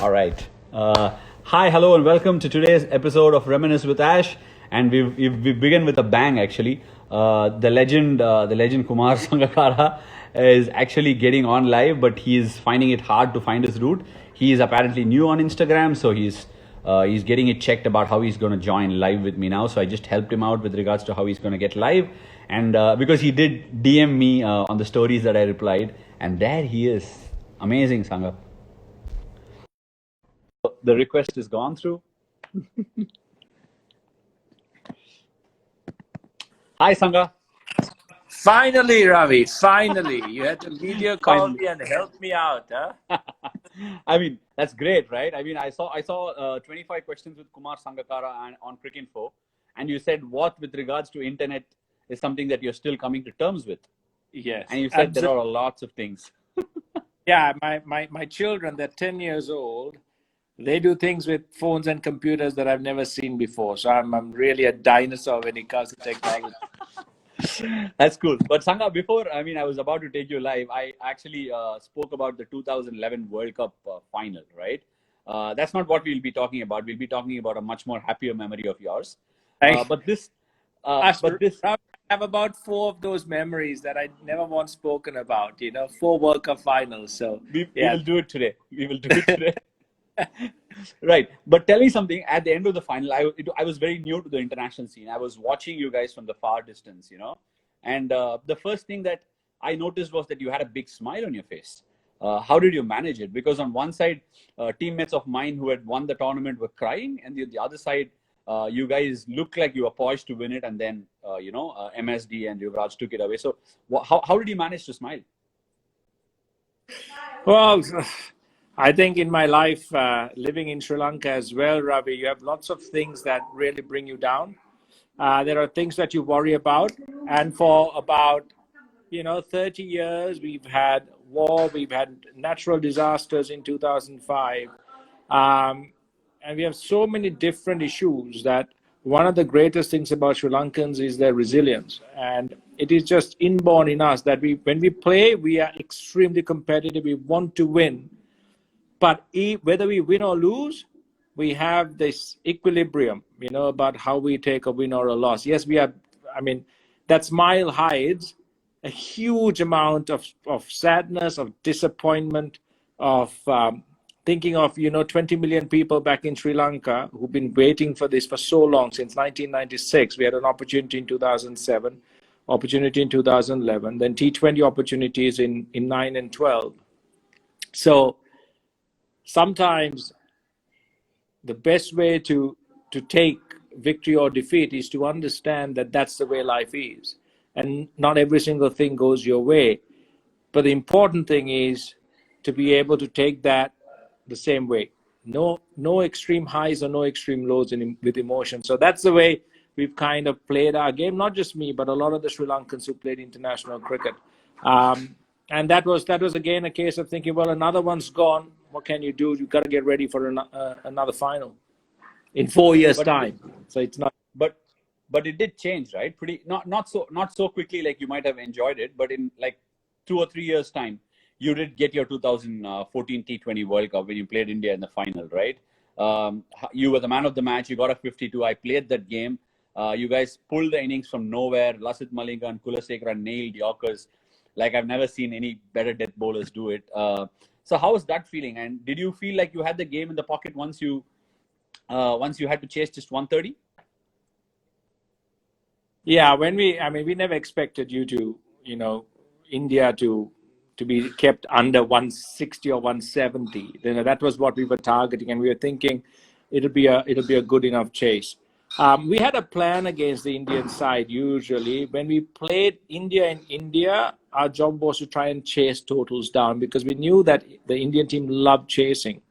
All right. Hi, hello, and welcome to today's episode of Reminisce with Ash. And we begin with a bang. Actually, the legend Kumar Sangakkara is actually getting on live, but he is finding it hard to find his route. He is apparently new on Instagram, so he's getting it checked about how he's going to join live with me now. So I just helped him out with regards to how he's going to get live, and because he did DM me on the stories that I replied, and there he is. Amazing, Sangha. The request is gone through. Hi, Sangha. Finally, Ravi, finally. You had to video call Finally. me and help me out, huh? I mean, that's great, right? I mean, I saw 25 questions with Kumar Sangakkara and on Cricinfo, and you said what with regards to internet is something that you're still coming to terms with, Yes. and you said there are lots of things. Yeah, my children, they're 10 years old. They do things with phones and computers that I've never seen before. So I'm really a dinosaur when it comes to technology. That's cool. But Sangha, before I was about to take you live, I actually spoke about the 2011 World Cup final, right? That's not what we'll be talking about. We'll be talking about a much more happier memory of yours. I, But this, Ashwin, but this, Ravi, I have about 4 of those memories that I never once spoken about, 4 World Cup finals. So, we yeah. will do it today. We will do it today. Right. But tell me something. At the end of the final, I was very new to the international scene. I was watching you guys from the far distance, and the first thing that I noticed was that you had a big smile on your face. How did you manage it? Because on one side, teammates of mine who had won the tournament were crying, and the other side, you guys looked like you were poised to win it, and then MSD and Yuvraj took it away. So how did you manage to smile? Well, I think in my life, living in Sri Lanka as well, Ravi, you have lots of things that really bring you down. There are things that you worry about. And for about, 30 years, we've had war, we've had natural disasters in 2005. And we have so many different issues that one of the greatest things about Sri Lankans is their resilience. And it is just inborn in us that when we play, we are extremely competitive. We want to win. But whether we win or lose, we have this equilibrium, about how we take a win or a loss. Yes, that smile hides a huge amount of sadness, of disappointment, of thinking of, 20 million people back in Sri Lanka who've been waiting for this for so long, since 1996. We had an opportunity in 2007, opportunity in 2011, then T20 opportunities in 9 and 12. So sometimes the best way to take victory or defeat is to understand that that's the way life is, and not every single thing goes your way. But the important thing is to be able to take that the same way. No extreme highs or no extreme lows with emotion. So that's the way we've kind of played our game. Not just me, but a lot of the Sri Lankans who played international cricket. And that was again a case of thinking, well, another one's gone. What can you do? You've got to get ready for another final in 4 years' But time. So it's not. but it did change, right? Pretty not so quickly like you might have enjoyed it, but in like 2 or 3 years' time, you did get your 2014 T20 World Cup when you played India in the final, right? You were the man of the match. You got a 52. I played that game. You guys pulled the innings from nowhere. Lasith Malinga and Kulasekara nailed Yorkers like I've never seen any better death bowlers do it. So how was that feeling? And did you feel like you had the game in the pocket once you had to chase just 130? Yeah, we never expected India to be kept under 160 or 170. That was what we were targeting, and we were thinking it'll be a good enough chase. We had a plan against the Indian side. Usually, when we played India in India, our job was to try and chase totals down because we knew that the Indian team loved chasing.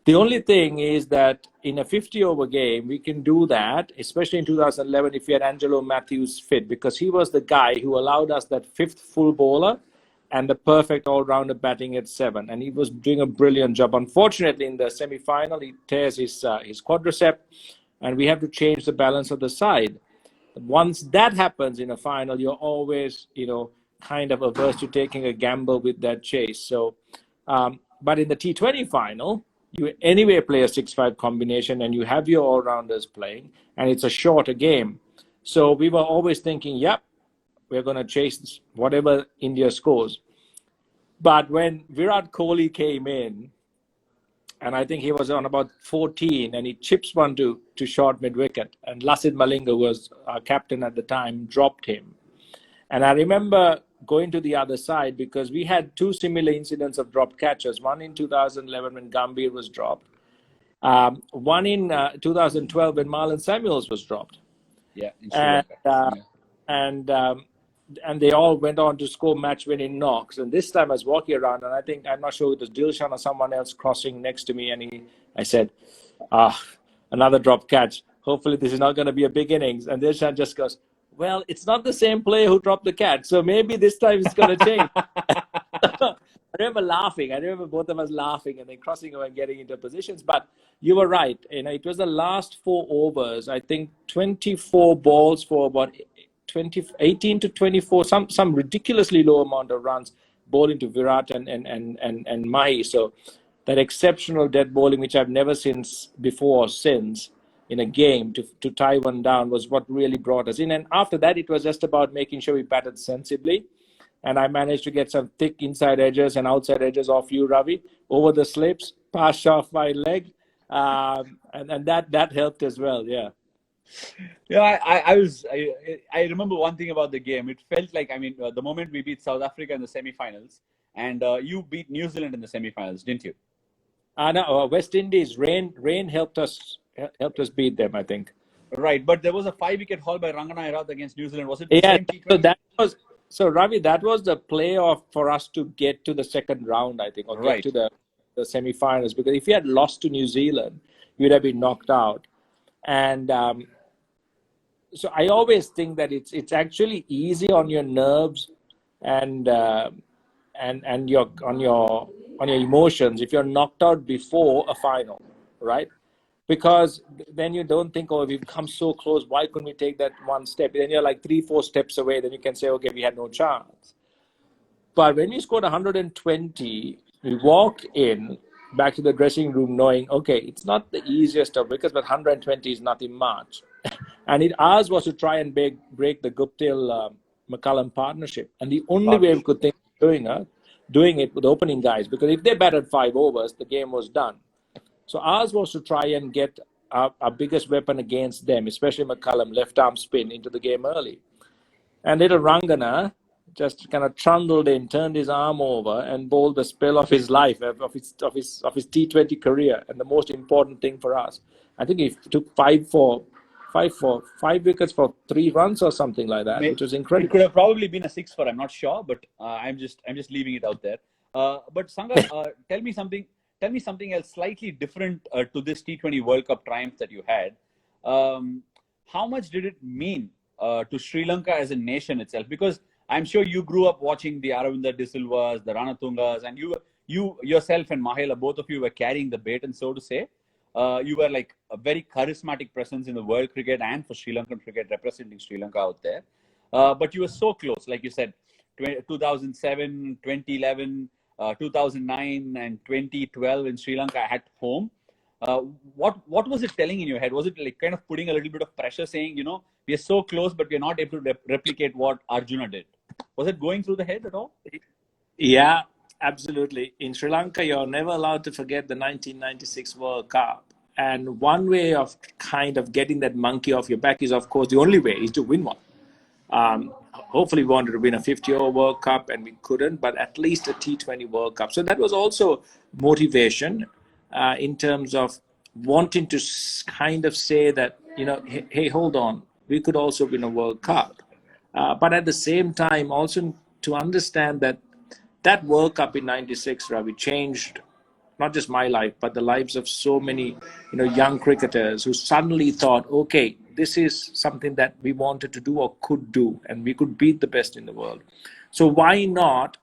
The only thing is that in a 50-over game, we can do that, especially in 2011 if we had Angelo Matthews fit, because he was the guy who allowed us that fifth full bowler and the perfect all-rounder batting at 7. And he was doing a brilliant job. Unfortunately, in the semi-final, he tears his quadricep, and we have to change the balance of the side. Once that happens in a final, you're always, kind of averse to taking a gamble with that chase. So, but in the T20 final, You anyway play a 6-5 combination, and you have your all-rounders playing, and it's a shorter game. So we were always thinking, yep, we're going to chase whatever India scores. But when Virat Kohli came in, and I think he was on about 14, and he chips one to short mid-wicket, and Lasith Malinga, who was our captain at the time, dropped him. And I remember going to the other side because we had two similar incidents of dropped catches. One in 2011 when Gambhir was dropped. One in 2012 when Marlon Samuels was dropped. Yeah, in Sri Lanka. And they all went on to score match-winning knocks. And this time I was walking around, and I think, I'm not sure it was Dilshan or someone else crossing next to me, and I said, another drop catch. Hopefully this is not going to be a big innings. And Dilshan just goes, well, it's not the same player who dropped the catch, so maybe this time it's going to change. I remember laughing. I remember both of us laughing and then crossing over and getting into positions. But you were right. It was the last 4 overs. I think 24 balls for about 18 to 24, some ridiculously low amount of runs bowling to Virat and Mahi. So that exceptional dead bowling, which I've never seen before or since in a game, to tie one down was what really brought us in. And after that, it was just about making sure we batted sensibly. And I managed to get some thick inside edges and outside edges off you, Ravi, over the slips, past off my leg. And that helped as well, yeah. Yeah, I remember one thing about the game. It felt like, the moment we beat South Africa in the semi-finals, and you beat New Zealand in the semi-finals, didn't you? No, West Indies, rain helped us beat them, I think. Right, but there was a 5-wicket haul by Rangana Herath against New Zealand. Was it the same T20? So Ravi, that was the playoff for us to get to the second round, I think, or get to the semi-finals. Because if we had lost to New Zealand, we'd have been knocked out. And so I always think that it's actually easy on your nerves and your on your emotions if you're knocked out before a final, right? Because then you don't think, oh, we've come so close, why couldn't we take that one step? Then you're like 3-4 steps away, then you can say, okay, we had no chance. But when we scored 120, we walked in back to the dressing room knowing, okay, it's not the easiest of wickets, but 120 is nothing much. And ours was to try and break the Guptill-McCullum partnership. And the only way we could think of doing it with the opening guys, because if they batted 5 overs, the game was done. So ours was to try and get our biggest weapon against them, especially McCullum, left arm spin into the game early. And little Rangana just kind of trundled in, turned his arm over, and bowled the spell of his life, of his T20 career, and the most important thing for us. I think he took 5 wickets for 3 runs or something like that, which was incredible. It could have probably been a 6 for, I'm not sure, but I'm just leaving it out there. But Sangha, tell me something else slightly different to this T20 World Cup triumph that you had. How much did it mean to Sri Lanka as a nation itself? Because I'm sure you grew up watching the Aravinda De Silvas, the Ranatungas, and you yourself and Mahela, both of you were carrying the baton, so to say. You were like a very charismatic presence in the world cricket and for Sri Lankan cricket, representing Sri Lanka out there. But you were so close, like you said, 2007, 2011, 2009 and 2012 in Sri Lanka at home. What was it telling in your head? Was it like kind of putting a little bit of pressure, saying, we are so close, but we're not able to replicate what Arjuna did? Was it going through the head at all? Yeah, absolutely. In Sri Lanka, you're never allowed to forget the 1996 World Cup. And one way of kind of getting that monkey off your back is, of course, the only way is to win one. Hopefully we wanted to win a 50-over World Cup, and we couldn't, but at least a T20 World Cup. So that was also motivation in terms of wanting to kind of say that, hey, hold on, we could also win a World Cup. But at the same time, also to understand that World Cup in 96, Ravi, changed not just my life, but the lives of so many, young cricketers who suddenly thought, okay, this is something that we wanted to do or could do, and we could beat the best in the world. So why not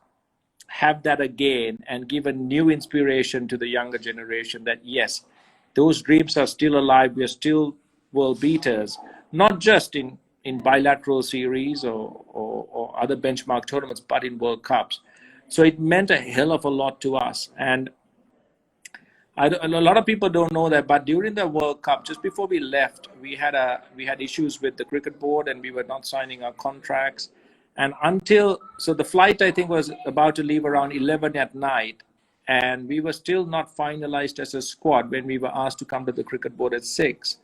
have that again and give a new inspiration to the younger generation that, yes, those dreams are still alive. We are still world beaters, not just in bilateral series or other benchmark tournaments, but in World Cups. So it meant a hell of a lot to us. And A lot of people don't know that, but during the World Cup, just before we left, we had issues with the cricket board, and we were not signing our contracts. And the flight, I think, was about to leave around 11 at night, and we were still not finalized as a squad when we were asked to come to the cricket board at 6.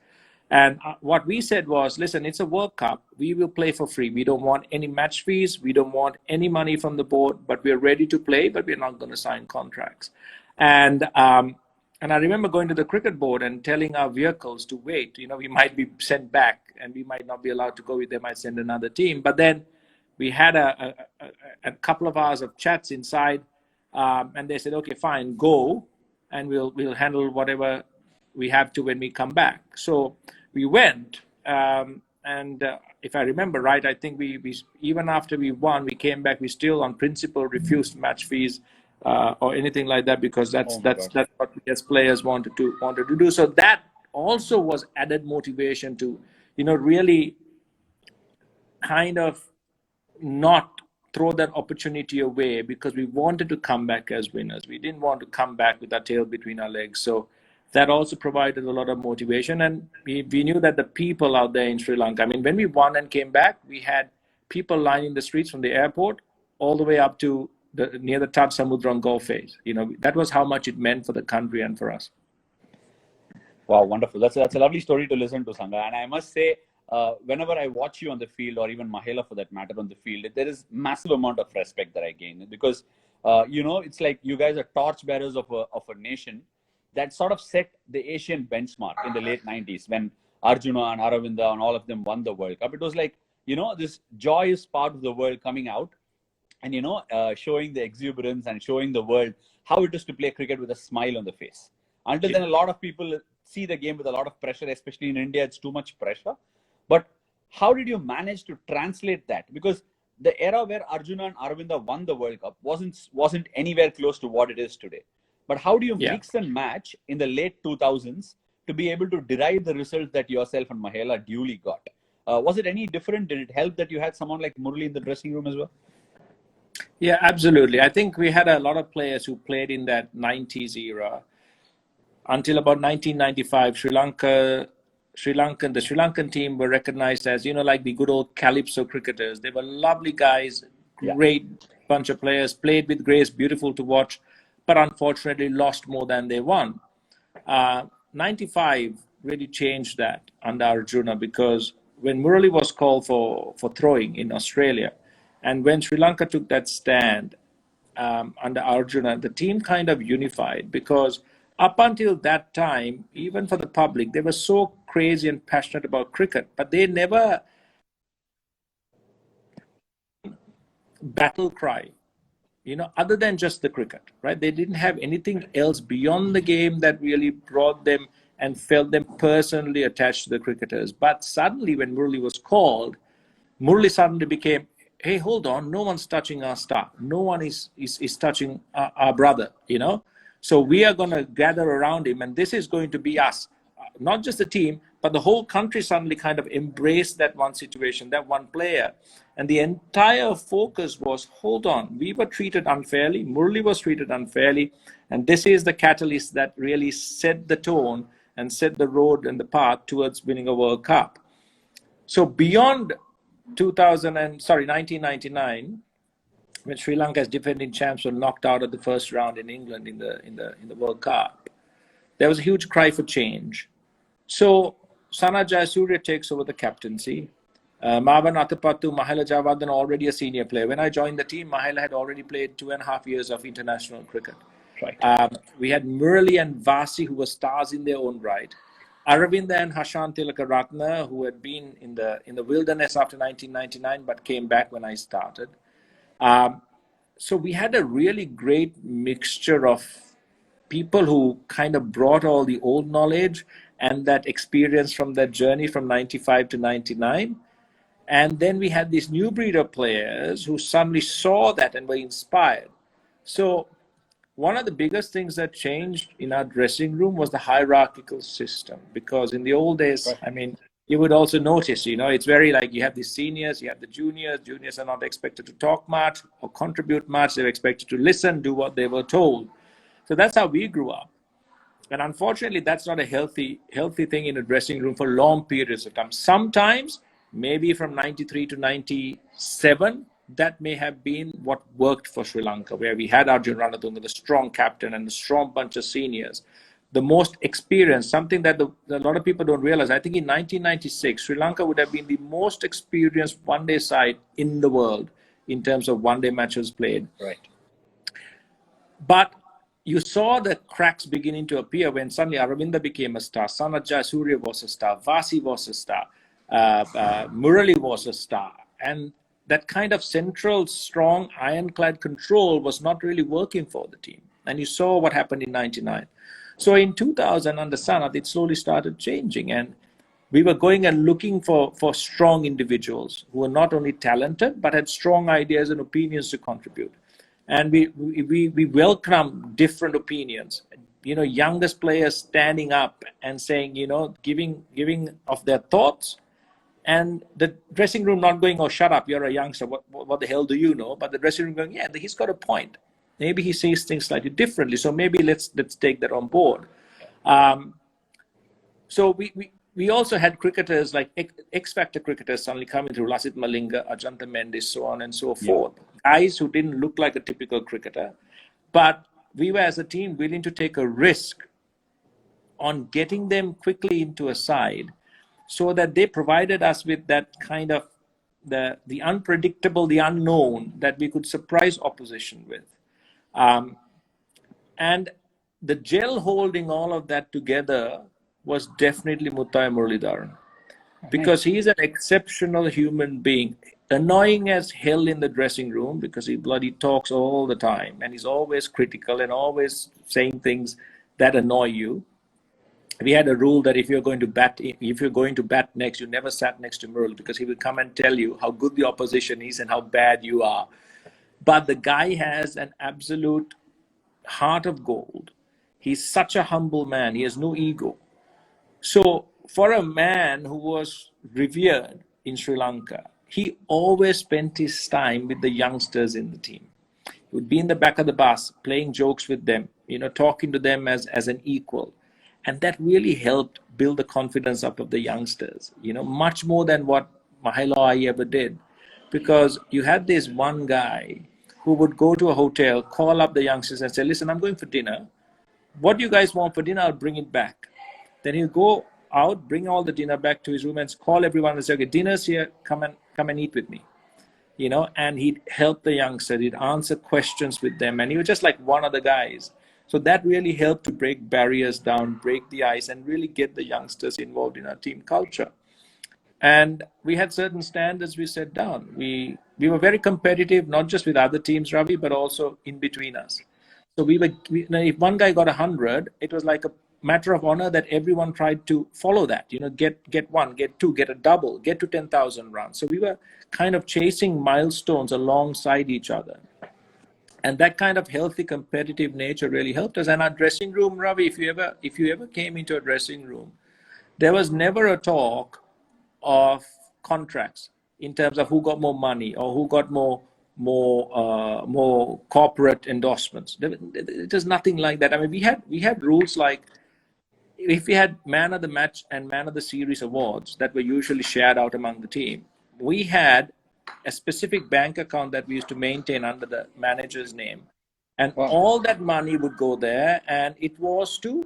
And what we said was, listen, it's a World Cup. We will play for free. We don't want any match fees. We don't want any money from the board, but we're ready to play, but we're not going to sign contracts. And I remember going to the cricket board and telling our vehicles to wait. We might be sent back and we might not be allowed to go. They might send another team. But then we had a couple of hours of chats inside, and they said, okay, fine, go, and we'll handle whatever we have to when we come back. So we went, and if I remember right, I think we even after we won, we came back, we still on principle refused match fees or anything like that, because that's what we as players wanted to do. So that also was added motivation to really kind of not throw that opportunity away, because we wanted to come back as winners. We didn't want to come back with our tail between our legs. So that also provided a lot of motivation. And we knew that the people out there in Sri Lanka, I mean, when we won and came back, we had people lining the streets from the airport all the way up to near the Taj Samudram Gulf face. That was how much it meant for the country and for us. Wow, wonderful. That's a lovely story to listen to, Sangha. And I must say, whenever I watch you on the field, or even Mahela for that matter on the field, there is massive amount of respect that I gain, because it's like you guys are torchbearers of a nation that sort of set the Asian benchmark in the late 90s when Arjuna and Aravinda and all of them won the World Cup. It was like, this joyous part of the world coming out and, showing the exuberance and showing the world how it is to play cricket with a smile on the face. Until then, a lot of people see the game with a lot of pressure, especially in India, it's too much pressure. But how did you manage to translate that? Because the era where Arjuna and Aravinda won the World Cup wasn't anywhere close to what it is today. But how do you mix and match in the late 2000s to be able to derive the results that yourself and Mahela duly got? Was it any different? Did it help that you had someone like Murali in the dressing room as well? Yeah, absolutely. I think we had a lot of players who played in that 90s era. Until about 1995, the Sri Lankan team were recognized as, like the good old Calypso cricketers. They were lovely guys, great bunch of players, played with grace, beautiful to watch, but unfortunately lost more than they won. 95 really changed that under Arjuna, because when Murali was called for throwing in Australia, and when Sri Lanka took that stand under Arjuna, the team kind of unified, because up until that time, even for the public, they were so crazy and passionate about cricket, but they never battle cry, other than just the cricket, right? They didn't have anything else beyond the game that really brought them and felt them personally attached to the cricketers. But suddenly, when Murali was called, Murali suddenly became, hey, hold on, no one's touching our star. No one is touching our brother, So we are going to gather around him, and this is going to be us. Not just the team, but the whole country suddenly kind of embraced that one situation, that one player. And the entire focus was, hold on, we were treated unfairly, Murali was treated unfairly, and this is the catalyst that really set the tone and set the road and the path towards winning a World Cup. So beyond 1999, when Sri Lanka as defending champs were knocked out of the first round in England in the World Cup, there was a huge cry for change. So Sana Jayasuriya takes over the captaincy. Marwan Athapattu, Mahela Jayawardene, already a senior player. When I joined the team, Mahela had already played 2.5 years of international cricket. Right. We had Murali and Vasi, who were stars in their own right. Aravinda and Hashan Tilakaratne, who had been in the wilderness after 1999, but came back when I started. So we had a really great mixture of people who kind of brought all the old knowledge and that experience from that journey from 95 to 99. And then we had these new breed of players who suddenly saw that and were inspired. So one of the biggest things that changed in our dressing room was the hierarchical system, because in the old days, right. I mean, you would also notice, it's very like you have the seniors, you have the juniors. Juniors are not expected to talk much or contribute much. They're expected to listen, do what they were told. So that's how we grew up. And unfortunately, that's not a healthy thing in a dressing room for long periods of time. Sometimes, maybe from 93 to 97, that may have been what worked for Sri Lanka, where we had Arjun Ranatunga, the strong captain, and a strong bunch of seniors. The most experienced, something that a lot of people don't realize. I think in 1996, Sri Lanka would have been the most experienced one-day side in the world in terms of one-day matches played. Right. But you saw the cracks beginning to appear when suddenly Aravinda became a star, Sanat Jayasuriya was a star, Vasi was a star, Murali was a star. And that kind of central, strong, ironclad control was not really working for the team. And you saw what happened in 99. So in 2000, under Sanat, it slowly started changing. And we were going and looking for strong individuals who were not only talented, but had strong ideas and opinions to contribute. And we welcome different opinions. Youngest players standing up and saying, giving of their thoughts, and the dressing room not going, "Oh, shut up, you're a youngster. What the hell do you know?" But the dressing room going, "Yeah, he's got a point. Maybe he sees things slightly differently. So maybe let's take that on board." So we also had cricketers like X-Factor cricketers suddenly coming through, Lasith Malinga, Ajanta Mendis, so on and so forth. Guys who didn't look like a typical cricketer, but we were as a team willing to take a risk on getting them quickly into a side so that they provided us with that kind of the unpredictable, the unknown that we could surprise opposition with. And the gel holding all of that together was definitely Muttai Muralidharan, because he's an exceptional human being, annoying as hell in the dressing room because he bloody talks all the time and he's always critical and always saying things that annoy you. We had a rule that if you're going to bat next, you never sat next to Murali, because he will come and tell you how good the opposition is and how bad you are. But the guy has an absolute heart of gold. He's such a humble man. He has no ego. So for a man who was revered in Sri Lanka, he always spent his time with the youngsters in the team. He would be in the back of the bus, playing jokes with them, talking to them as an equal. And that really helped build the confidence up of the youngsters, much more than what Mahela ever did. Because you had this one guy who would go to a hotel, call up the youngsters and say, "Listen, I'm going for dinner. What do you guys want for dinner? I'll bring it back." Then he'll go out, bring all the dinner back to his room and call everyone and say, "Okay, dinner's here, come and eat with me." And he'd help the youngsters, he'd answer questions with them, and he was just like one of the guys. So that really helped to break barriers down, break the ice, and really get the youngsters involved in our team culture. And we had certain standards we set down. We were very competitive, not just with other teams, Ravi, but also in between us. So if one guy got 100, it was like a matter of honor that everyone tried to follow that. Get one, get two, get a double, get to 10,000 runs. So we were kind of chasing milestones alongside each other. And that kind of healthy competitive nature really helped us. And our dressing room, Ravi, if you ever came into a dressing room, there was never a talk of contracts in terms of who got more money or who got more corporate endorsements. There's nothing like that. I mean, we had rules like, if we had man of the match and man of the series awards that were usually shared out among the team, we had a specific bank account that we used to maintain under the manager's name. And all that money would go there, and it was to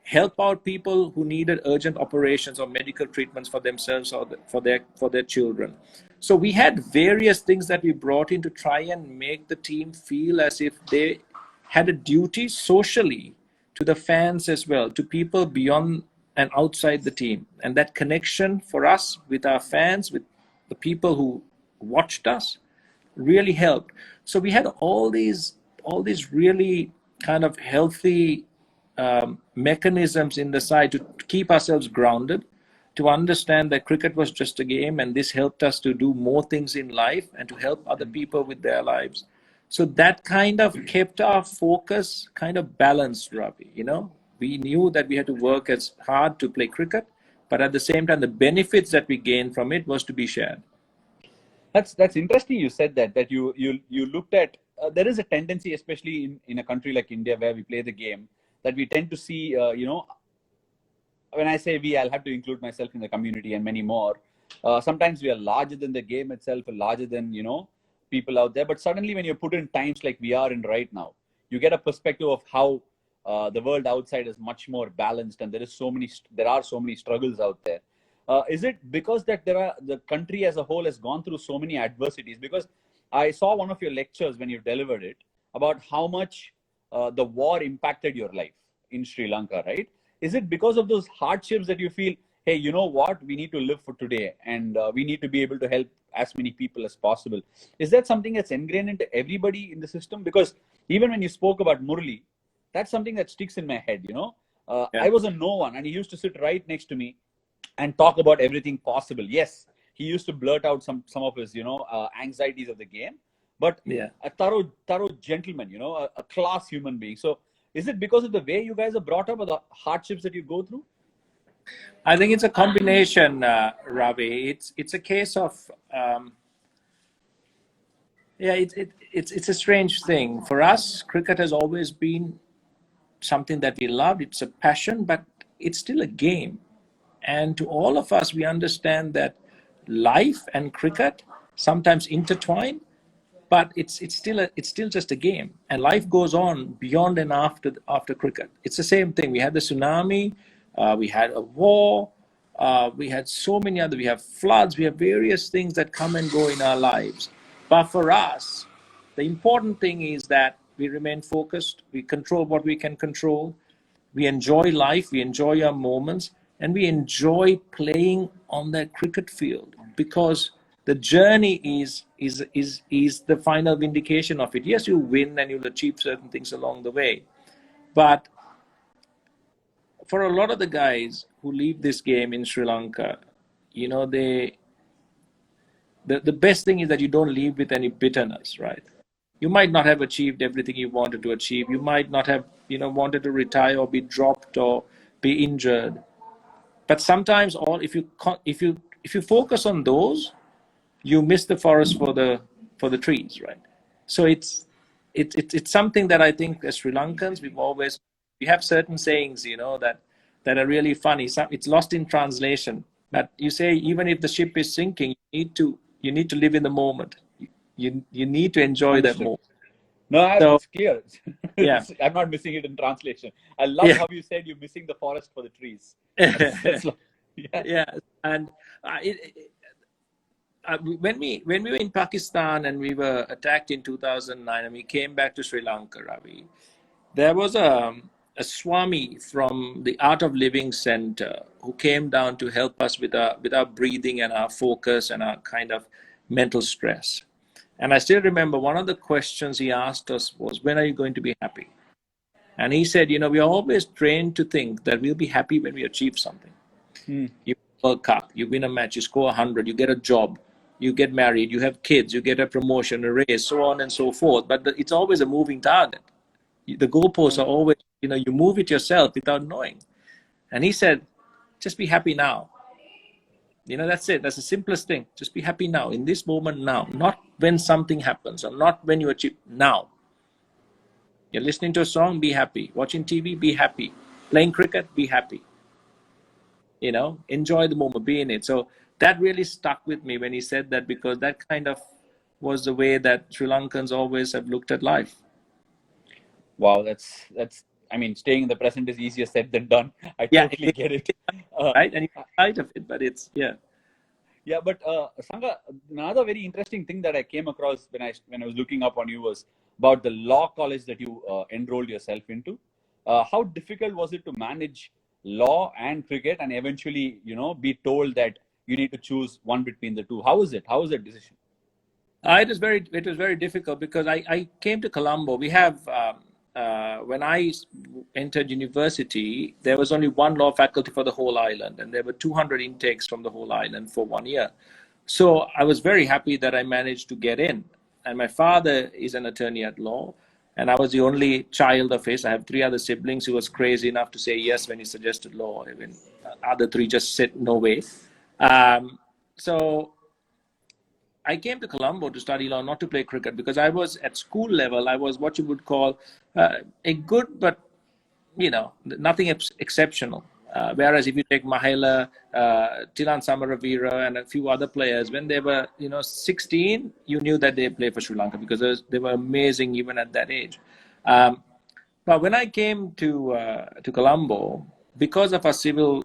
help out people who needed urgent operations or medical treatments for themselves or for their children. So we had various things that we brought in to try and make the team feel as if they had a duty socially to the fans as well, to people beyond and outside the team. And that connection for us with our fans, with the people who watched us, really helped. So we had all these really kind of healthy mechanisms in the side to keep ourselves grounded, to understand that cricket was just a game, and this helped us to do more things in life and to help other people with their lives. So that kind of kept our focus kind of balanced, Ravi. We knew that we had to work as hard to play cricket, but at the same time, the benefits that we gained from it was to be shared. That's interesting. You said that you looked at there is a tendency, especially in a country like India where we play the game. that we tend to see, when I say we, I'll have to include myself in the community and many more. Sometimes we are larger than the game itself, larger than, people out there. But suddenly when you're put in times like we are in right now, you get a perspective of how the world outside is much more balanced, and there are so many struggles out there. Is it because that the country as a whole has gone through so many adversities? Because I saw one of your lectures when you delivered it about how much the war impacted your life in Sri Lanka, right? Is it because of those hardships that you feel, hey, you know what, we need to live for today, and we need to be able to help as many people as possible? Is that something that's ingrained into everybody in the system? Because even when you spoke about Murli, that's something that sticks in my head. I was a no one, and he used to sit right next to me and talk about everything possible. Yes, he used to blurt out some of his anxieties of the game, but a thorough gentleman, a class human being. So is it because of the way you guys are brought up, or the hardships that you go through? I think it's a combination, Ravi. It's a case of it's a strange thing for us. Cricket has always been something that we loved. It's a passion, but it's still a game. And to all of us, we understand that life and cricket sometimes intertwine, but it's still just a game, and life goes on beyond and after cricket. It's the same thing. We had the tsunami, we had a war, we had so many other. We have floods. We have various things that come and go in our lives. But for us, the important thing is that we remain focused. We control what we can control. We enjoy life. We enjoy our moments, and we enjoy playing on that cricket field, because the journey is the final vindication of it. Yes, you win and you'll achieve certain things along the way, but for a lot of the guys who leave this game in Sri Lanka, the best thing is that you don't leave with any bitterness, right? You might not have achieved everything you wanted to achieve. You might not have wanted to retire or be dropped or be injured. But sometimes, if you focus on those, you miss the forest for the trees, right? So it's something that I think as Sri Lankans we have certain sayings, that are really funny. It's lost in translation. But you say, even if the ship is sinking, you need to live in the moment. You need to enjoy that moment. No, So, it's clear. yeah. I'm not missing it in translation. I love how you said you're missing the forest for the trees. Yeah. And when we were in Pakistan and we were attacked in 2009 and we came back to Sri Lanka, Ravi, there was a Swami from the Art of Living Center who came down to help us with our breathing and our focus and our kind of mental stress. And I still remember one of the questions he asked us was, when are you going to be happy? And he said, we are always trained to think that we'll be happy when we achieve something. You win a World Cup, you win a match, you score 100, you get a job, you get married, you have kids, you get a promotion, a raise, so on and so forth. But it's always a moving target. The goalposts are always, you move it yourself without knowing. And he said, just be happy now. That's it. That's the simplest thing. Just be happy now, in this moment now, not when something happens or not when you achieve. Now. You're listening to a song, be happy. Watching TV, be happy. Playing cricket, be happy. Enjoy the moment, be in it. So that really stuck with me when he said that, because that kind of was the way that Sri Lankans always have looked at life. Wow, that's. I mean, staying in the present is easier said than done. I totally get it. Right, and you're tired of it, but it's Yeah, but Sangha, another very interesting thing that I came across when I was looking up on you was about the law college that you enrolled yourself into. How difficult was it to manage law and cricket, and eventually, be told that you need to choose one between the two? How was it? How was that decision? It was very difficult, because I came to Colombo. We have when I entered university, there was only one law faculty for the whole island, and there were 200 intakes from the whole island for 1 year. So I was very happy that I managed to get in. And my father is an attorney at law, and I was the only child of his. I have 3 other siblings who was crazy enough to say yes when he suggested law. Even other 3 just said no way. So I came to Colombo to study law, not to play cricket, because I was at school level. I was what you would call a good but nothing exceptional. Whereas if you take Mahela, Tilan Samaravira, and a few other players, when they were 16, you knew that they played for Sri Lanka because they were amazing even at that age. But when I came to Colombo, because of our civil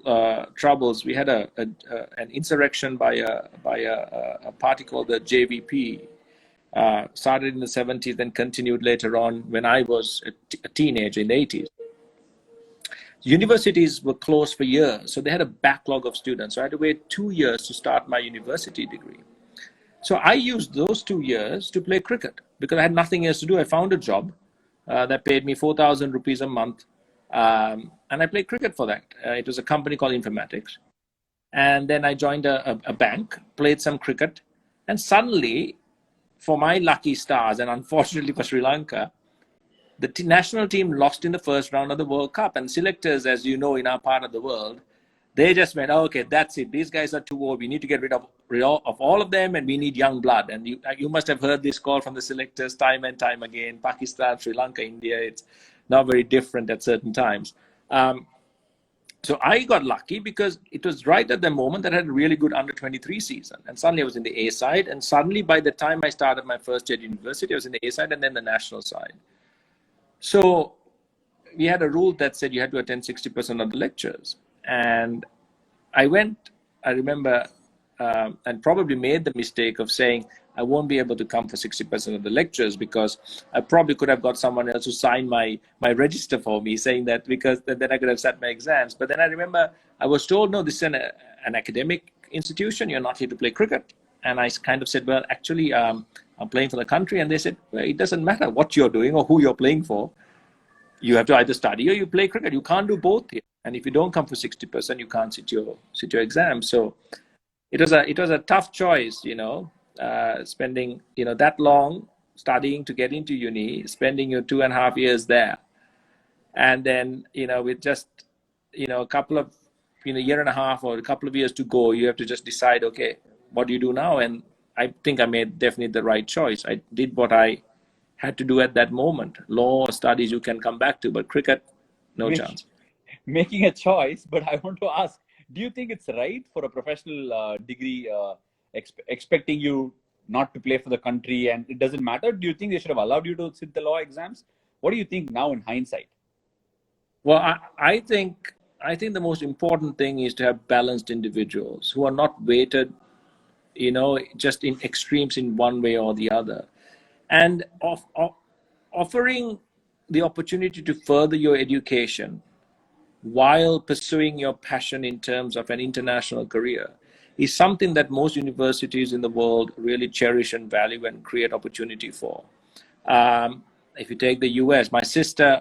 troubles, we had an insurrection by a party called the JVP. Started in the 70s, then continued later on when I was a teenager in the 80s. Universities were closed for years, so they had a backlog of students. So I had to wait 2 years to start my university degree. So I used those 2 years to play cricket because I had nothing else to do. I found a job that paid me 4,000 rupees a month, and I played cricket for that. It was a company called Informatics. And then I joined a bank, played some cricket, and suddenly, for my lucky stars, and unfortunately for Sri Lanka, the national team lost in the first round of the World Cup. And selectors, as you know, in our part of the world, they just went, oh, okay, that's it. These guys are too old. We need to get rid of all of them, and we need young blood. And you must have heard this call from the selectors time and time again. Pakistan, Sri Lanka, India, it's not very different at certain times. So I got lucky because it was right at the moment that I had a really good under-23 season. And suddenly I was in the A side. And suddenly by the time I started my first year at university, I was in the A side and then the national side. So we had a rule that said you had to attend 60% of the lectures. And I remember, and probably made the mistake of saying, I won't be able to come for 60% of the lectures because I probably could have got someone else to sign my register for me, saying that because then I could have sat my exams. But then I remember I was told, no, this is an academic institution. You're not here to play cricket. And I kind of said, well, actually, I'm playing for the country. And they said, well, it doesn't matter what you're doing or who you're playing for. You have to either study or you play cricket. You can't do both here. And if you don't come for 60%, you can't sit your exam. So it was a tough choice, spending that long studying to get into uni, spending your 2.5 years there, and then with just a couple of year and a half or a couple of years to go, you have to just decide, okay, what do you do now? And I think I made definitely the right choice. I did what I had to do at that moment. Law studies you can come back to, but cricket, no chance. Making a choice, but I want to ask, do you think it's right for a professional degree expecting you not to play for the country and it doesn't matter? Do you think they should have allowed you to sit the law exams? What do you think now in hindsight? Well, I think the most important thing is to have balanced individuals who are not weighted, just in extremes in one way or the other. And offering the opportunity to further your education while pursuing your passion in terms of an international career is something that most universities in the world really cherish and value and create opportunity for. If you take the US, my sister,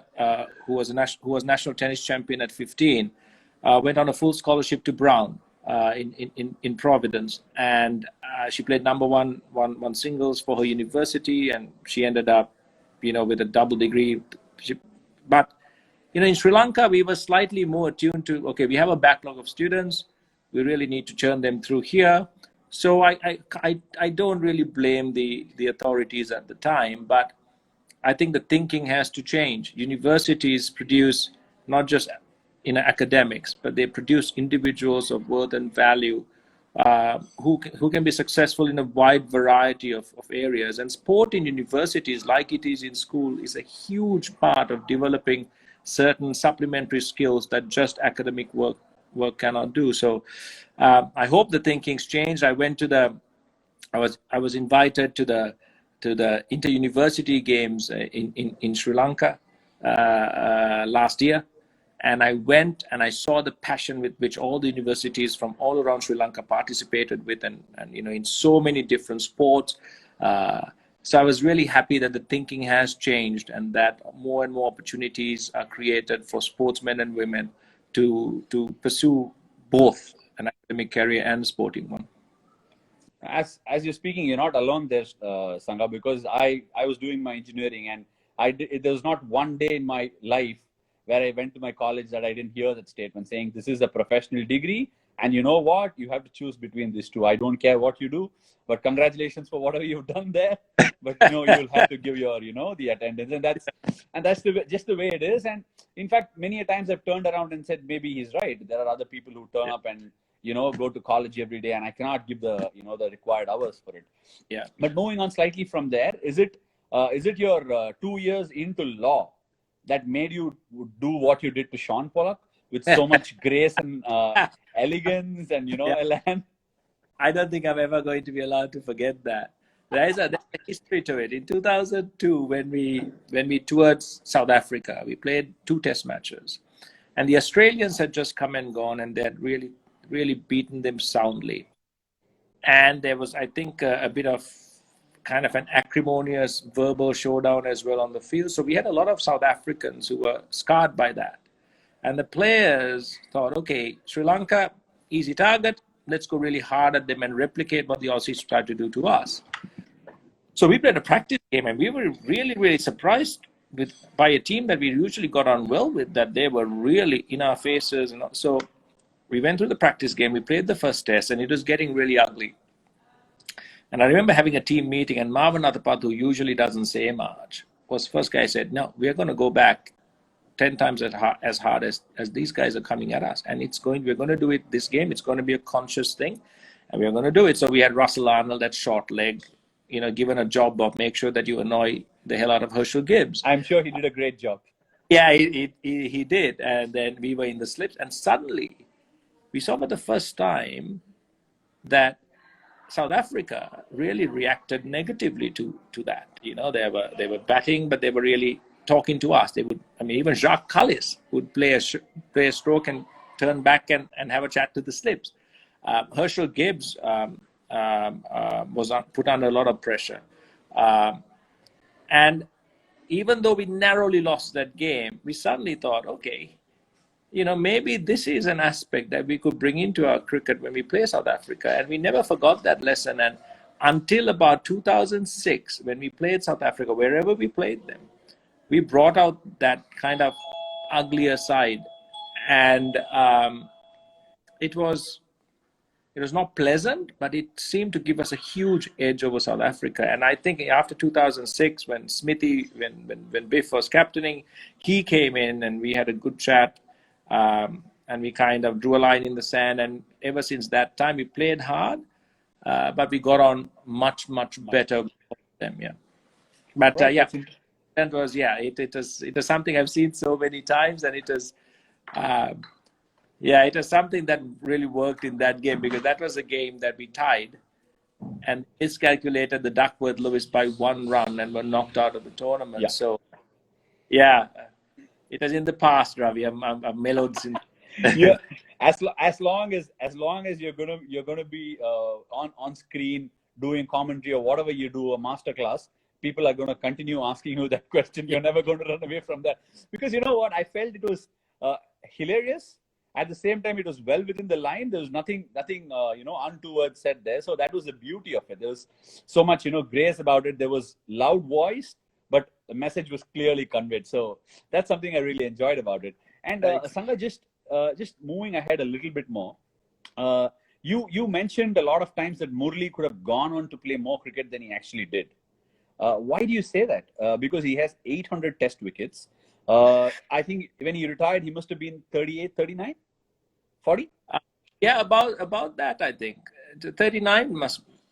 who was national tennis champion at 15, went on a full scholarship to Brown in Providence, and she played number one singles for her university, and she ended up, with a double degree. But in Sri Lanka, we were slightly more attuned to, okay, we have a backlog of students. We really need to churn them through here. So I don't really blame the authorities at the time, but I think the thinking has to change. Universities produce not just academics, but they produce individuals of worth and value who can be successful in a wide variety of areas. And sport in universities, like it is in school, is a huge part of developing certain supplementary skills that just academic work cannot do. So I hope the thinking's changed. I was invited to the inter-university games in Sri Lanka last year. And I went and I saw the passion with which all the universities from all around Sri Lanka participated with, and in so many different sports. So I was really happy that the thinking has changed and that more and more opportunities are created for sportsmen and women to pursue both an academic career and a sporting one. As you're speaking, you're not alone there, Sangha, because I was doing my engineering, and there was not one day in my life where I went to my college that I didn't hear that statement saying this is a professional degree And you know what? You have to choose between these two. I don't care what you do, but congratulations for whatever you've done there. But you'll have to give your, the attendance, and that's just the way it is. And in fact, many a times I've turned around and said maybe he's right. There are other people who turn up and go to college every day, and I cannot give the the required hours for it. Yeah. But moving on slightly from there, is it your 2 years into law that made you do what you did to Sean Pollock with so much grace and elegance and elan? I don't think I'm ever going to be allowed to forget that. There's a history to it. In 2002, when we toured South Africa, we played 2 test matches, and the Australians had just come and gone, and they had really beaten them soundly. And there was, I think, a bit of kind of an acrimonious verbal showdown as well on the field. So we had a lot of South Africans who were scarred by that. And the players thought, okay, Sri Lanka, easy target. Let's go really hard at them and replicate what the Aussies tried to do to us. So we played a practice game, and we were really, really surprised by a team that we usually got on well with, that they were really in our faces. So we went through the practice game, we played the first test, and it was getting really ugly. And I remember having a team meeting, and Marvin Athapat, who usually doesn't say much, was the first guy said, no, we're going to go back 10 times as hard as these guys are coming at us. And we're going to do it this game. It's going to be a conscious thing, and we're going to do it. So we had Russell Arnold, that short leg, given a job of make sure that you annoy the hell out of Herschel Gibbs. I'm sure he did a great job. Yeah, he did. And then we were in the slips, and suddenly we saw for the first time that South Africa really reacted negatively to that. They were batting, but they were really talking to us. Even Jacques Kallis would play a stroke and turn back and have a chat to the slips. Herschel Gibbs was put under a lot of pressure. And even though we narrowly lost that game, we suddenly thought, okay, maybe this is an aspect that we could bring into our cricket when we play South Africa. And we never forgot that lesson. And until about 2006, when we played South Africa, wherever we played them, we brought out that kind of uglier side. And it was not pleasant, but it seemed to give us a huge edge over South Africa. And I think after 2006, when Smithy, when Biff was captaining, he came in and we had a good chat. And we kind of drew a line in the sand. And ever since that time, we played hard, but we got on much, much better with them. Yeah. But it was something I've seen so many times, and it was something that really worked in that game, because that was a game that we tied and miscalculated the Duckworth-Lewis by 1 run and were knocked out of the tournament. Yeah. So, it was in the past, Ravi. I'm mellowed since. Yeah, as long as you're gonna be on screen doing commentary or whatever you do, a masterclass, people are going to continue asking you that question. You're never going to run away from that, because you know what? I felt it was hilarious. At the same time, it was well within the line. There was nothing untoward said there. So that was the beauty of it. There was so much, grace about it. There was loud voice, but the message was clearly conveyed. So that's something I really enjoyed about it. And Sangha, just moving ahead a little bit more, you mentioned a lot of times that Murli could have gone on to play more cricket than he actually did. Why do you say that? Because he has 800 test wickets. I think when he retired, he must have been 38, 39, 40? Yeah, about that, I think. 39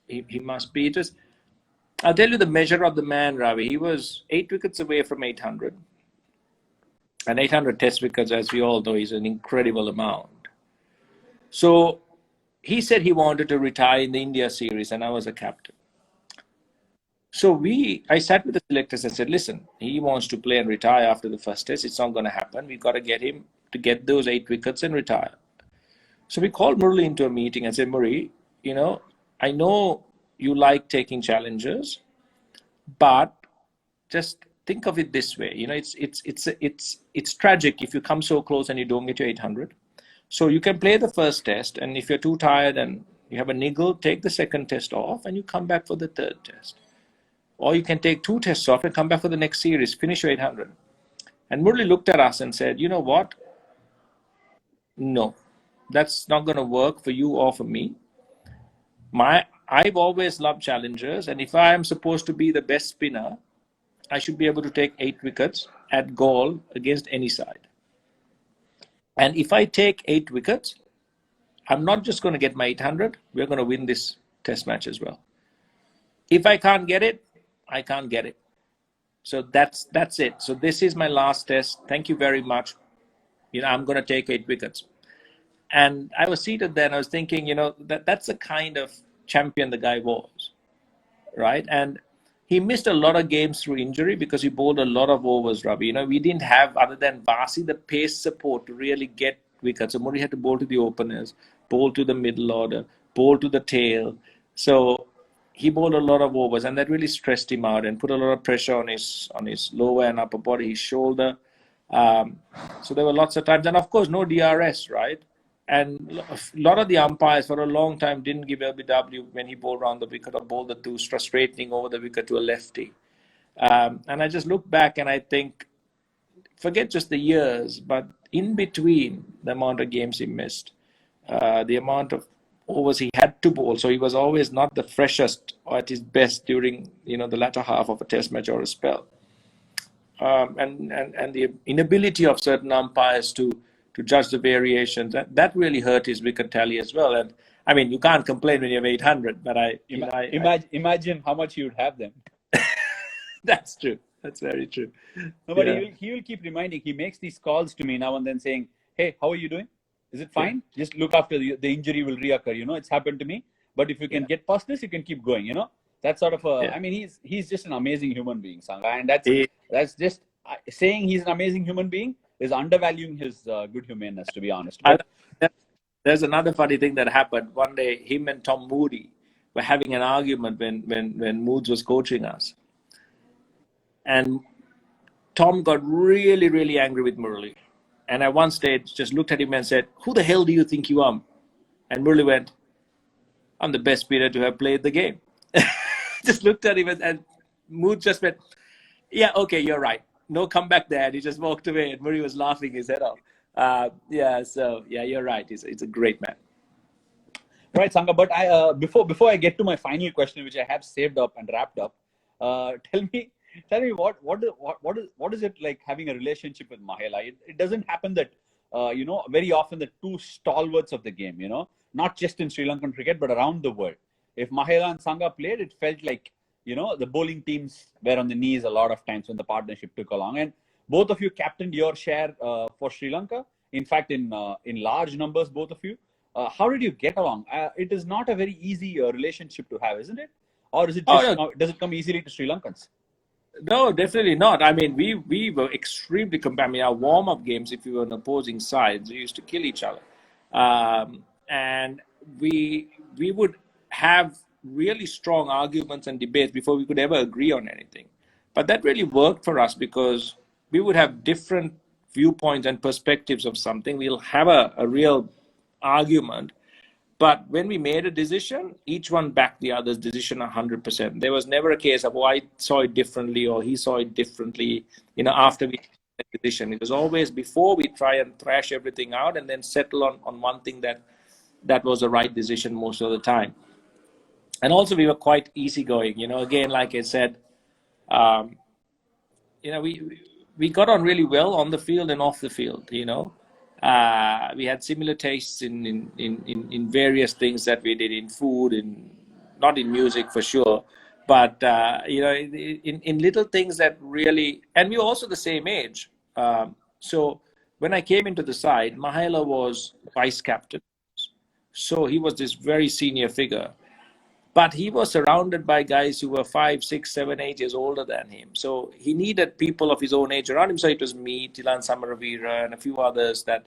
he must be. I'll tell you the measure of the man, Ravi. He was 8 wickets away from 800. And 800 test wickets, as we all know, is an incredible amount. So he said he wanted to retire in the India series, and I was a captain. So I sat with the selectors and said, listen, he wants to play and retire after the first test. It's not going to happen. We've got to get him to get those 8 wickets and retire. So we called Murli into a meeting and said, Murli, I know you like taking challenges, but just think of it this way. It's tragic if you come so close and you don't get your 800. So you can play the first test, and if you're too tired and you have a niggle, take the second test off and you come back for the third test. Or you can take 2 tests off and come back for the next series, finish your 800. And Murli looked at us and said, you know what? No. That's not going to work for you or for me. I've always loved challengers, and if I am supposed to be the best spinner, I should be able to take 8 wickets at goal against any side. And if I take 8 wickets, I'm not just going to get my 800. We're going to win this test match as well. If I can't get it, I can't get it. So that's it. So this is my last test. Thank you very much. I'm going to take 8 wickets. And I was seated there and I was thinking, that's the kind of champion the guy was, right? And he missed a lot of games through injury because he bowled a lot of overs, Ravi. We didn't have, other than Vasi, the pace support to really get wickets. So Murray had to bowl to the openers, bowl to the middle order, bowl to the tail. So he bowled a lot of overs, and that really stressed him out and put a lot of pressure on his lower and upper body, his shoulder. So there were lots of times, and of course, no DRS, right? And a lot of the umpires for a long time didn't give LBW when he bowled around the wicket or bowled the twos, straightening over the wicket to a lefty. And I just look back and I think, forget just the years, but in between the amount of games he missed, the amount of overs he had to bowl, so he was always not the freshest or at his best during the latter half of a test match or a spell. And the inability of certain umpires to judge the variations, that really hurt his wicket tally as well. And I mean, you can't complain when you have 800, but imagine how much you'd have them. That's true. That's very true. No, but he will keep reminding. He makes these calls to me now and then saying, "Hey, how are you doing? Is it fine? Yeah. Just look after the injury will reoccur. It's happened to me. But if you can get past this, you can keep going. That sort of I mean, he's just an amazing human being, Sangha, and that's just saying he's an amazing human being is undervaluing his good humanness, to be honest. But there's another funny thing that happened. One day, him and Tom Moody were having an argument when Moods was coaching us. And Tom got really, really angry with Murali. And at one stage, just looked at him and said, "Who the hell do you think you are?" And Murali went, "I'm the best spinner to have played the game." Just looked at him and Mood just went, "Yeah, okay, you're right. No comeback there." And he just walked away and Murali was laughing his head off. You're right. He's a great man. Right, Sangha. But before I get to my final question, which I have saved up and wrapped up, tell me what is it like having a relationship with Mahela? It doesn't happen that very often the two stalwarts of the game, not just in Sri Lankan cricket but around the world. If Mahela and Sangha played, it felt like the bowling teams were on the knees a lot of times when the partnership took along. And both of you captained your share for Sri Lanka. In fact, in large numbers, both of you. How did you get along? It is not a very easy relationship to have, isn't it? Or is it does it come easily to Sri Lankans? No, definitely not. I mean, we were extremely competitive. I mean, our warm-up games, if we were on opposing sides, we used to kill each other. And we would have really strong arguments and debates before we could ever agree on anything. But that really worked for us because we would have different viewpoints and perspectives of something. We'll have a real argument. But when we made a decision, each one backed the other's decision 100%. There was never a case of, I saw it differently or he saw it differently, after we made the decision. It was always before we try and thrash everything out and then settle on one thing that was the right decision most of the time. And also we were quite easygoing, again, like I said, we got on really well on the field and off the field, we had similar tastes in various things that we did in food, not in music for sure, but in little things that really, and we were also the same age. So when I came into the side, Mahela was vice captain, so he was this very senior figure, but he was surrounded by guys who were 5, 6, 7, 8 years older than him. So he needed people of his own age around him. So it was me, Tilan Samaravira, and a few others that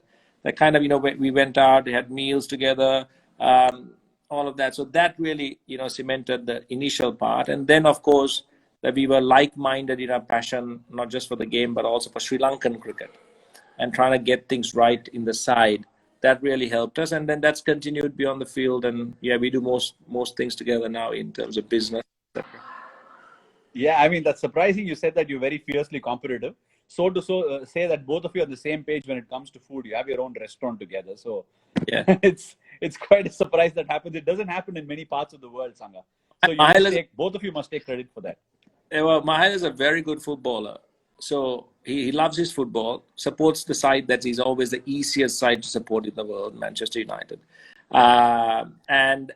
kind of, we went out, we had meals together, all of that. So that really, cemented the initial part. And then, of course, that we were like-minded in our passion, not just for the game, but also for Sri Lankan cricket and trying to get things right in the side. That really helped us. And then that's continued beyond the field. And we do most things together now in terms of business, etc. Yeah, I mean, that's surprising you said that you're very fiercely competitive. say that both of you are on the same page when it comes to food. You have your own restaurant together. So Yeah. it's quite a surprise that happens. It doesn't happen in many parts of the world, Sangha. So both of you must take credit for that. Well, Mahal is a very good footballer. So he loves his football, supports the side that is always the easiest side to support in the world, Manchester United. And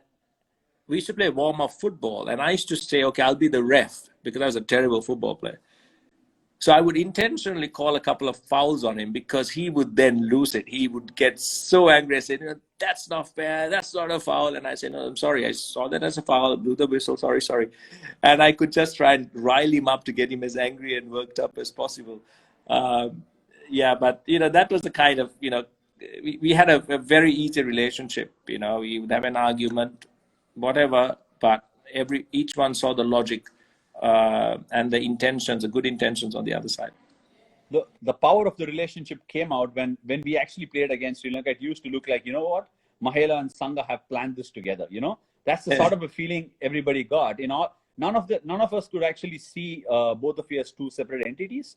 we used to play warm-up football. And I used to say, okay, I'll be the ref because I was a terrible football player. So I would intentionally call a couple of fouls on him because he would then lose it. He would get so angry and say, that's not fair. That's not a foul. And I said, no, I'm sorry. I saw that as a foul. Blew the whistle. Sorry. And I could just try and rile him up to get him as angry and worked up as possible. But, that was the kind of, we had a very easy relationship. We would have an argument, whatever, but each one saw the logic and the intentions, the good intentions on the other side. The power of the relationship came out when we actually played against Sri Lanka. It used to look like, what? Mahela and Sangha have planned this together. That's the sort of a feeling everybody got. None of us could actually see both of you as two separate entities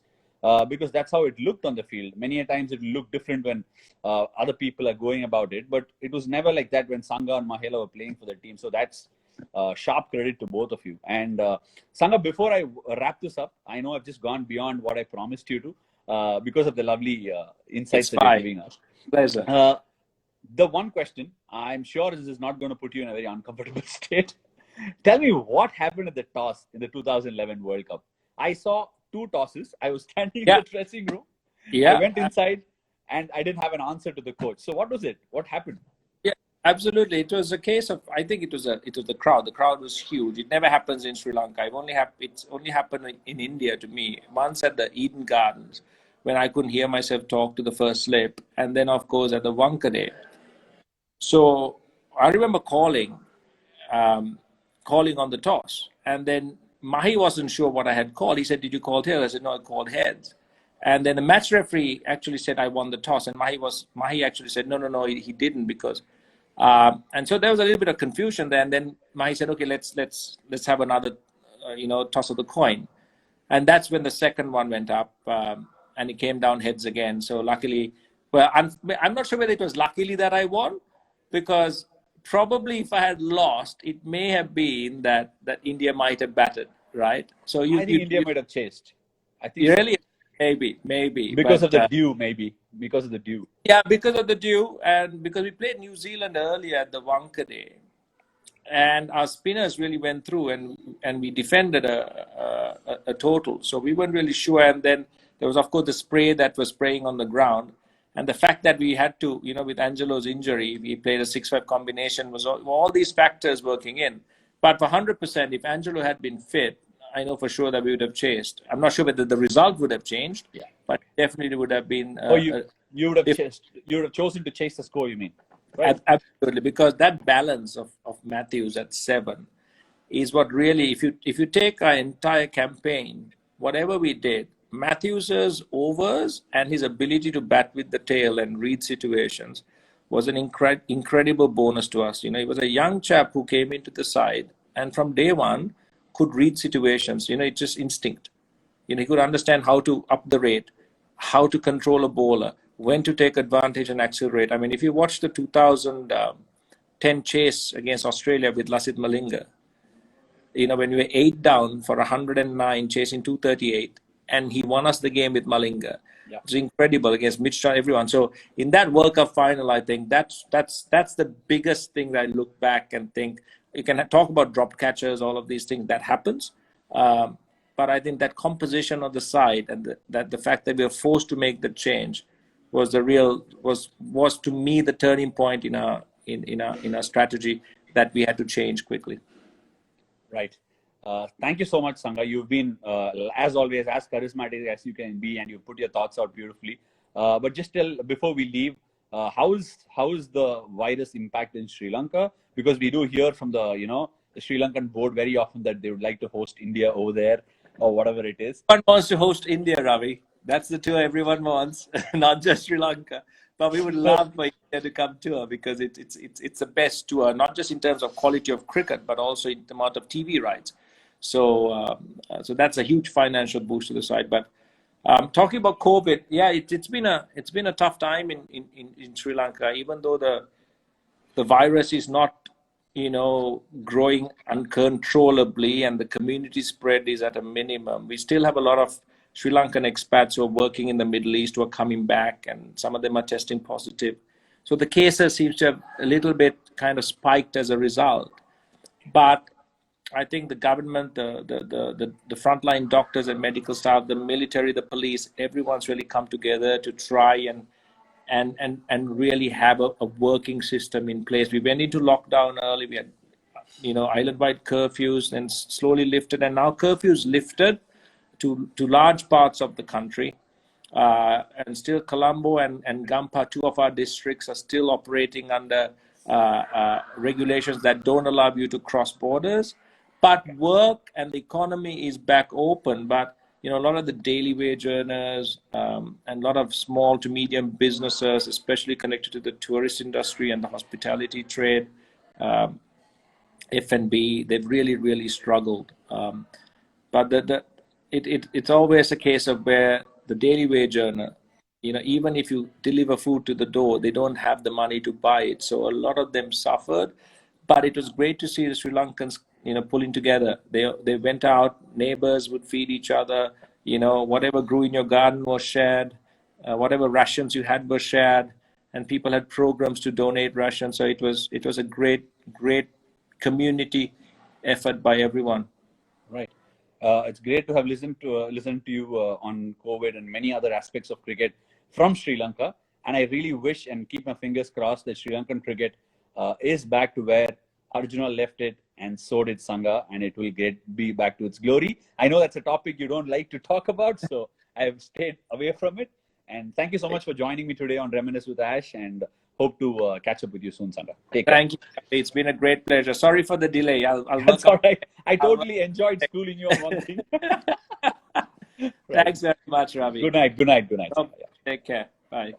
because that's how it looked on the field. Many a times it looked different when other people are going about it, but it was never like that when Sangha and Mahela were playing for the team. So that's sharp credit to both of you. And Sangha, before I wrap this up, I know I've just gone beyond what I promised you to because of the lovely insights that you're giving us. Pleasure. The one question, I'm sure this is not going to put you in a very uncomfortable state. Tell me what happened at the toss in the 2011 World Cup. I saw 2 tosses. I was standing in the dressing room. I went inside and I didn't have an answer to the coach. So what was it? What happened? Absolutely. It was a case of, I think it was the crowd. The crowd was huge. It never happens in Sri Lanka. It's only happened in India to me. Once at the Eden Gardens, when I couldn't hear myself talk to the first slip. And then, of course, at the Wankhede. So I remember calling on the toss. And then Mahi wasn't sure what I had called. He said, did you call tails? I said, no, I called heads. And then the match referee actually said, I won the toss. And Mahi actually said, no, he didn't because... and so there was a little bit of confusion there. And then Mahi said, okay, let's have another, toss of the coin. And that's when the second one went up and it came down heads again. So luckily, I'm not sure whether it was luckily that I won because probably if I had lost, it may have been that India might have batted, right? So I think India might have chased. I think really, maybe. Because of the dew, maybe. Because of the dew. Yeah, because of the dew and because we played New Zealand earlier at the Wankhede. And our spinners really went through and we defended a total. So we weren't really sure. And then there was, of course, the spray that was spraying on the ground. And the fact that we had to, with Angelo's injury, we played a 6-5 combination, was all these factors working in. But for 100%, if Angelo had been fit, I know for sure that we would have chased. I'm not sure whether the result would have changed, but definitely would have been. You would have chased. You would have chosen to chase the score. You mean? Right? Absolutely, because that balance of Matthews at 7 is what really. If you take our entire campaign, whatever we did, Matthews's overs and his ability to bat with the tail and read situations was an incredible bonus to us. He was a young chap who came into the side and from day one could read situations. It's just instinct. He could understand how to up the rate, how to control a bowler, when to take advantage and accelerate. I mean, if you watch the 2010 chase against Australia with Lasith Malinga, when we were 8 down for 109, chasing 238, and he won us the game with Malinga. Yeah. It was incredible against Mitch John, everyone. So in that World Cup final, I think that's the biggest thing that I look back and think. You can talk about drop catchers, all of these things that happens. But I think that composition of the side and that the fact that we were forced to make the change was to me the turning point in our strategy that we had to change quickly. Right. Thank you so much, Sangha. You've been, as always, as charismatic as you can be, and you put your thoughts out beautifully. But just before we leave, how is the virus impact in Sri Lanka? Because we do hear from the Sri Lankan board very often that they would like to host India over there or whatever it is. Everyone wants to host India, Ravi. That's the tour everyone wants, not just Sri Lanka. But we would love for India to come tour because it's the best tour, not just in terms of quality of cricket, but also in the amount of TV rights. So that's a huge financial boost to the side. But Talking about COVID, yeah, it's been a tough time in Sri Lanka, even though the virus is not, growing uncontrollably and the community spread is at a minimum. We still have a lot of Sri Lankan expats who are working in the Middle East who are coming back, and some of them are testing positive. So the cases seems to have a little bit kind of spiked as a result. But I think the government, the frontline doctors and medical staff, the military, the police, everyone's really come together to try and really have a working system in place. We went into lockdown early. We had, island-wide curfews, and slowly lifted, and now curfews lifted to large parts of the country. And still Colombo and Gampa, two of our districts, are still operating under regulations that don't allow you to cross borders. But work and the economy is back open. But a lot of the daily wage earners and a lot of small to medium businesses, especially connected to the tourist industry and the hospitality trade, F&B, they've really struggled. But it's always a case of where the daily wage earner, even if you deliver food to the door, they don't have the money to buy it. So a lot of them suffered. But it was great to see the Sri Lankans, pulling together. They went out, neighbors would feed each other, whatever grew in your garden was shared, whatever rations you had was shared, and people had programs to donate rations. So it was a great community effort by everyone. Right. It's great to have listened to you on COVID and many other aspects of cricket from Sri Lanka. And I really wish and keep my fingers crossed that Sri Lankan cricket is back to where Arjuna left it, and so did Sangha, and it will be back to its glory. I know that's a topic you don't like to talk about, so I have stayed away from it. And thank you so much for joining me today on Reminisce with Ash, and hope to catch up with you soon, Sangha. Take care. Thank you. It's been a great pleasure. Sorry for the delay. I'll That's all right. I totally enjoyed schooling you on one thing. Right. Thanks very much, Ravi. Good night. Oh, take care. Bye.